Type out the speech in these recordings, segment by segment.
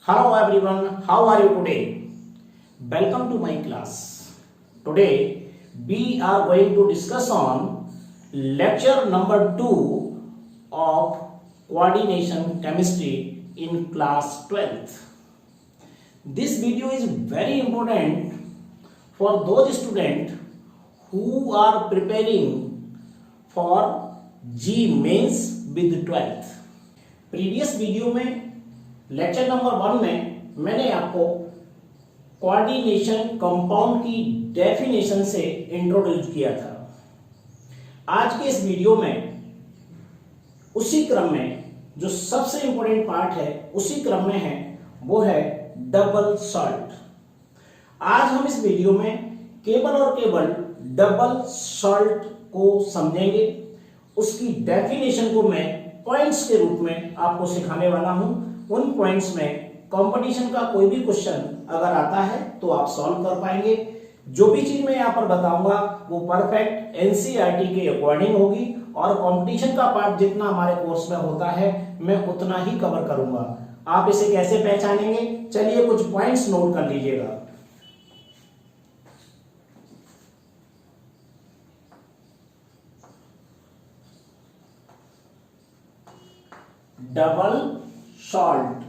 Hello everyone, how are you today? Welcome to my class. Today we are going to discuss on lecture number 2 of coordination chemistry in class 12th. This video is very important for those students who are preparing for G mains with 12th. Previous video में lecture number 1 में मैंने आपको coordination compound की definition से introduce किया था। आज के इस वीडियो में उसी क्रम में जो सबसे इंपॉर्टेंट पार्ट है उसी क्रम में है वो है डबल सॉल्ट। आज हम इस वीडियो में केवल और केवल डबल सॉल्ट को समझेंगे। उसकी डेफिनेशन को मैं पॉइंट्स के रूप में आपको सिखाने वाला हूं। उन पॉइंट्स में कंपटीशन का कोई भी क्वेश्चन अगर आता है तो आप सॉल्व कर पाएंगे। जो भी चीज मैं यहाँ पर बताऊंगा वो परफेक्ट एनसीईआरटी के अकॉर्डिंग होगी और कंपटीशन का पार्ट जितना हमारे कोर्स में होता है मैं उतना ही कवर करूंगा। आप इसे कैसे पहचानेंगे, चलिए कुछ पॉइंट्स नोट कर लीजिएगा। डबल सॉल्ट,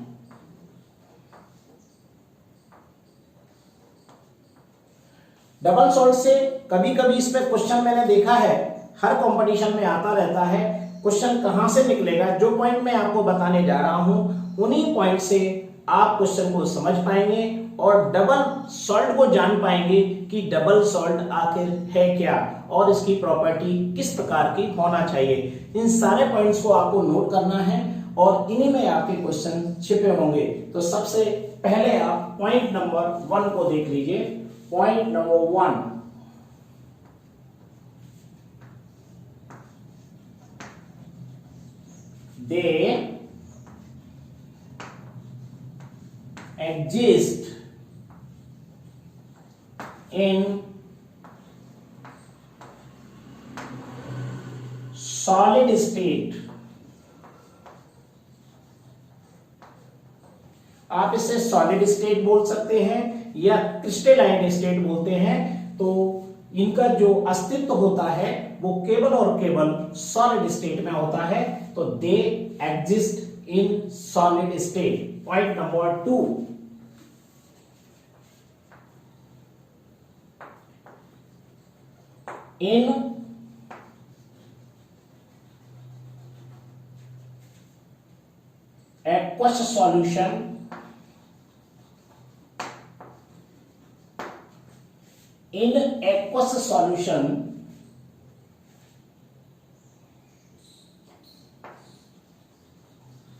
डबल सॉल्ट से कभी कभी इस पे क्वेश्चन मैंने देखा है, हर कंपटीशन में आता रहता है। क्वेश्चन कहां से निकलेगा, जो पॉइंट मैं आपको बताने जा रहा हूं उन्हीं पॉइंट से आप क्वेश्चन को समझ पाएंगे और डबल सॉल्ट को जान पाएंगे कि डबल सॉल्ट आखिर है क्या और इसकी प्रॉपर्टी किस प्रकार की होना चाहिए। इन सारे पॉइंट्स को आपको नोट करना है और इन्हीं में आपके क्वेश्चन छिपे होंगे। तो सबसे पहले आप पॉइंट नंबर 1 को देख लीजिए। Point number 1, they exist in solid state। आप इसे सॉलिड स्टेट बोल सकते हैं या क्रिस्टलाइन स्टेट बोलते हैं। तो इनका जो अस्तित्व होता है वो केवल और केवल सॉलिड स्टेट में होता है। तो they exist in solid state. Point number 2, in aqueous solution, in aqueous solution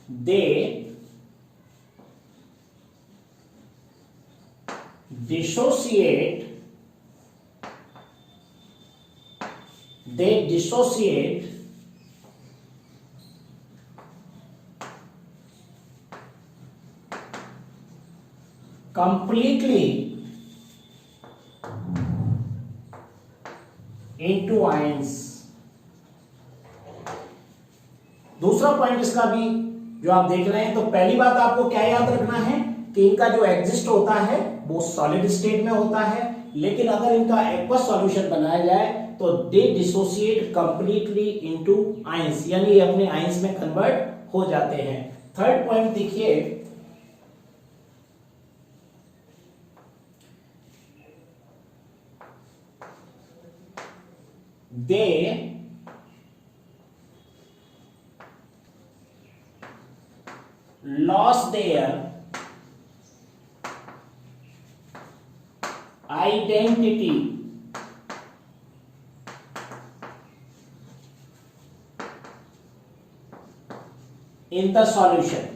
they dissociate completely into ions। दूसरा पॉइंट इसका भी जो आप देख रहे हैं, तो पहली बात आपको क्या याद रखना है कि इनका जो एग्जिस्ट होता है वो सॉलिड स्टेट में होता है, लेकिन अगर इनका एक्वस सॉल्यूशन बनाया जाए तो they dissociate completely into ions, यानी ये अपने आयंस में कन्वर्ट हो जाते हैं। थर्ड पॉइंट देखिए, they lost their identity in the solution।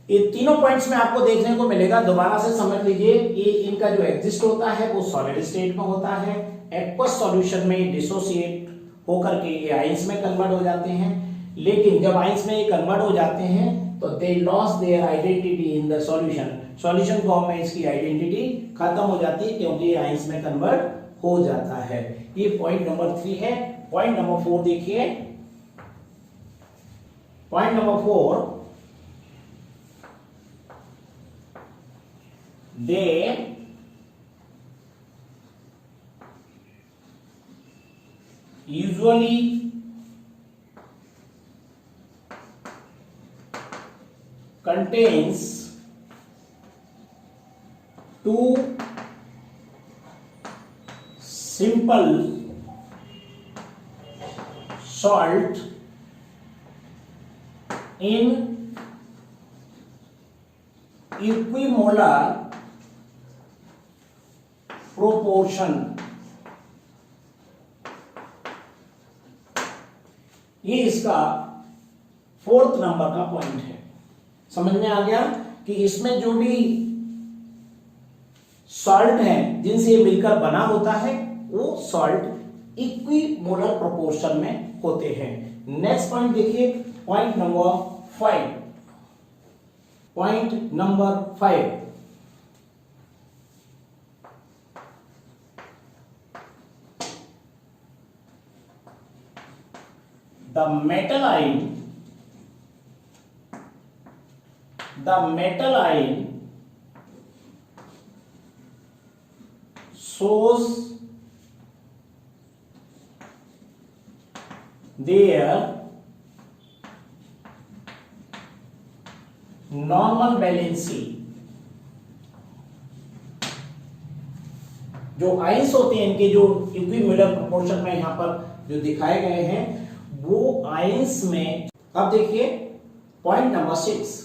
ये तीनों पॉइंट्स में आपको देखने को मिलेगा। दोबारा से समझ लीजिए, ये इनका जो एग्जिस्ट होता है वो सॉलिड स्टेट में होता है। एक्वस सॉल्यूशन में डिसोसिएट होकर के ये आयंस में कन्वर्ट हो जाते हैं, लेकिन जब आयंस में ये कन्वर्ट हो जाते हैं तो they lose their identity in the solution. Solution form में इसकी आइडेंटिटी खत्म हो जाती है क्योंकि ये आयंस में कन्वर्ट हो जाता है। ये पॉइंट नंबर 3 है। पॉइंट नंबर 4 देखिए, Point number 4, they usually contains two simple salt in equimolar proportion। ये इसका 4th नंबर का पॉइंट है। समझ में आ गया कि इसमें जो भी सॉल्ट है जिनसे ये मिलकर बना होता है वो सॉल्ट इक्विमोलर प्रोपोर्शन में होते हैं। नेक्स्ट पॉइंट देखिए, point number 5। Point number 5, the metal ion shows their normal valency। जो आइंस होते हैं इनके जो इक्विमोलर प्रोपोर्शन में यहां पर जो दिखाए गए हैं वो आइंस में। अब देखिए point number 6,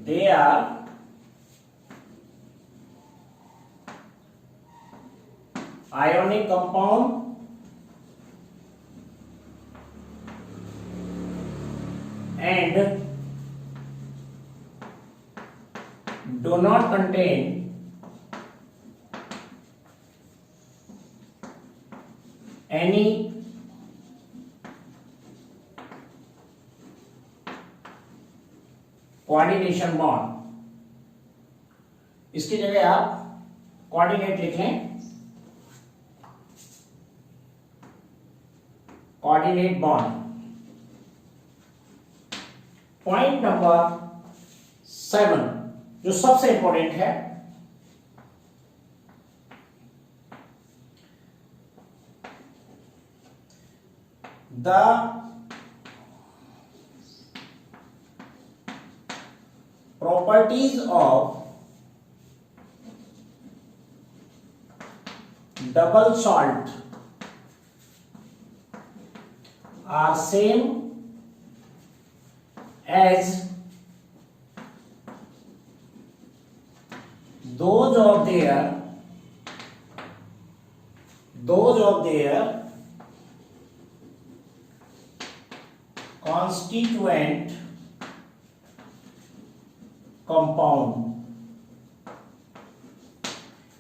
they are ionic compound and do not contain any coordination bond. इसकी जगह आप कोऑर्डिनेट लिख लें, कोऑर्डिनेट बॉन्ड। पॉइंट नंबर 7 जो सबसे इंपॉर्टेंट है, the properties of double salt are same as those of their constituent compound.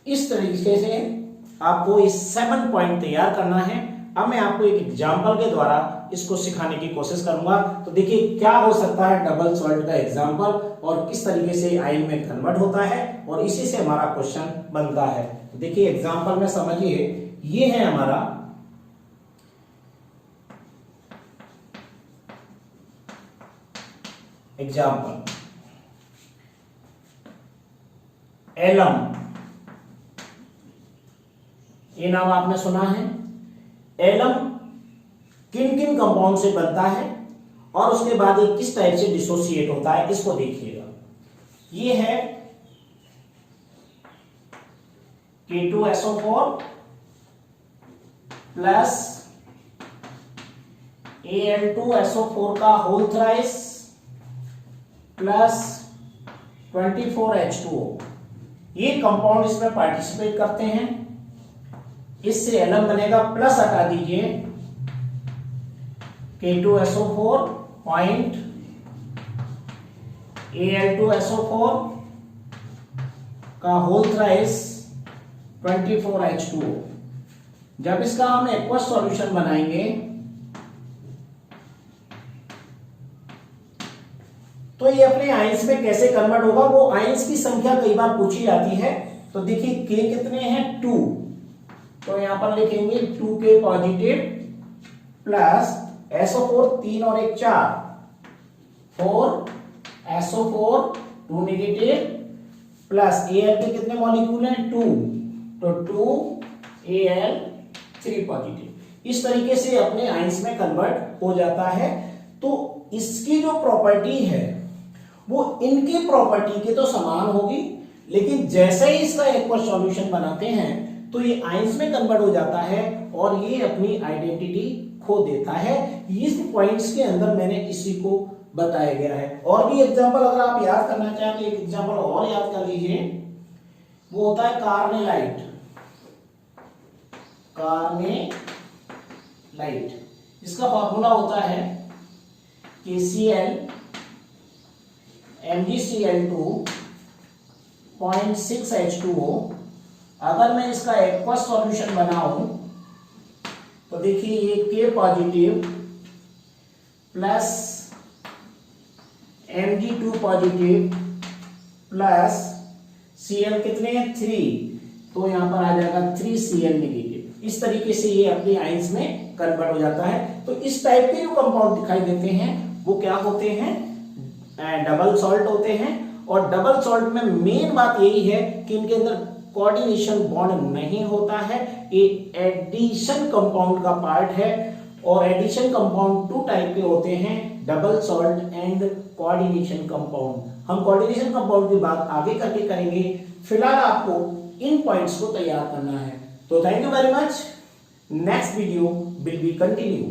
इस तरीके से आपको ये 7 पॉइंट तैयार करना है। अब मैं आपको एक एग्जांपल के द्वारा इसको सिखाने की कोशिश करूंगा। तो देखिए क्या हो सकता है डबल सॉल्ट का एग्जांपल और किस तरीके से आयन में कन्वर्ट होता है और इसी से हमारा क्वेश्चन बनता है। तो देखिए एग्जांपल में समझिए, ये है हमारा एग्जांपल एलम, ये नाम आपने सुना है। एलम किन किन कंपाउंड से बनता है और उसके बाद ये किस टाइप से डिसोसिएट होता है, इसको देखिएगा। ये है K2SO4 प्लस Al2SO4 का होल थ्राइस प्लस 24H2O। ये कंपाउंड इसमें पार्टिसिपेट करते हैं। इससे एलम बनेगा, प्लस हटा दीजिए K2SO4 पॉइंट Al2SO4 का होल थ्राइस 24H2O। जब इसका हम एक्वस सॉल्यूशन बनाएंगे तो ये अपने आयंस में कैसे कन्वर्ट होगा, वो आयंस की संख्या कई बार पूछी जाती है। तो देखिए K कितने हैं 2, तो यहां पर लिखेंगे 2K पॉजिटिव प्लस SO4 3 और 1 4 4 SO4 2 नेगेटिव प्लस Al के कितने मॉलिक्यूल हैं 2 तो 2 Al 3 पॉजिटिव। इस तरीके से अपने आयंस में कन्वर्ट हो जाता है। तो इसकी जो प्रॉपर्टी है वो इनकी प्रॉपर्टी के तो समान होगी, लेकिन जैसे ही इसका एक्वस सॉल्यूशन बनाते हैं तो ये आयंस में कन्वर्ट हो जाता है और ये अपनी आइडेंटिटी खो देता है। इस पॉइंट्स के अंदर मैंने इसी को बताया गया है। और भी एग्जांपल अगर आप याद करना चाहें तो एक एग्जांपल और याद कर लीजिए, वो होता है कार्नेलाइट। कार्नेलाइट इसका फॉर्मूला होता है KCl MgCl2 0.6 H2O। अगर मैं इसका एक्वस सॉल्यूशन बनाऊं तो देखिए ये K positive plus Mg2 positive plus Cl कितने हैं 3, तो यहां पर आ जाएगा 3Cl नेगेटिव। इस तरीके से ये अपने आयंस में कन्वर्ट हो जाता है। तो इस टाइप के जो कंपाउंड दिखाई देते हैं वो क्या होते हैं, डबल सॉल्ट होते हैं। और डबल सॉल्ट में मेन बात यही है कि इनके अंदर कोऑर्डिनेशन बॉन्ड नहीं होता है, ये एडिशन कंपाउंड का पार्ट है। और एडिशन कंपाउंड 2 टाइप के होते हैं, double salt and coordination compound. हम कोऑर्डिनेशन कंपाउंड की बात आगे करके करेंगे, फिलहाल आपको इन पॉइंट्स को तैयार करना है। तो thank you very much. Next video will be continue.